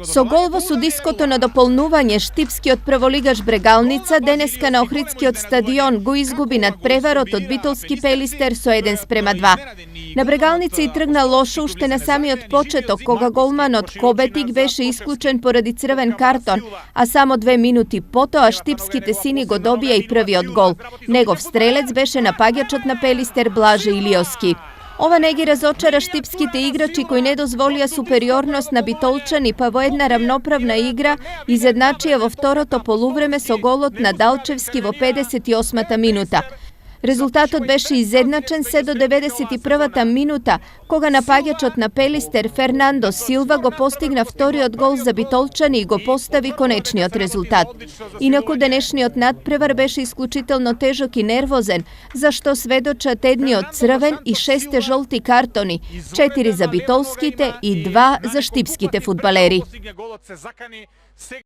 Со гол во судиското на дополнување, Штипски од прволигаш Брегалница денеска на Охридски од стадион го изгуби над преварот од Битолски Пелистер со 1:2. На Брегалница и тргна лошо уште на самиот почеток, кога голманот Кобетик беше исклучен поради црвен картон, а само 2 минути потоа штипските сини го добија и првиот гол. Негов стрелец беше напаѓачот на Пелистер Блаже Илиоски. Ова не ги разочара штипските играчи кои не дозволија супериорност на битолчани, па во една рамноправна игра изедначија во второто полувреме со голот на Далчевски во 58-та минута. Резултатот беше изедначен се до 91-та минута, кога напаѓачот на Пелистер Фернандо Силва го постигна вториот гол за битолчани и го постави конечниот резултат. Инаку денешниот надпревар беше исклучително тежок и нервозен, зашто сведочат едниот црвен и 6 жолти картони, 4 за битолските и 2 за штипските фудбалери.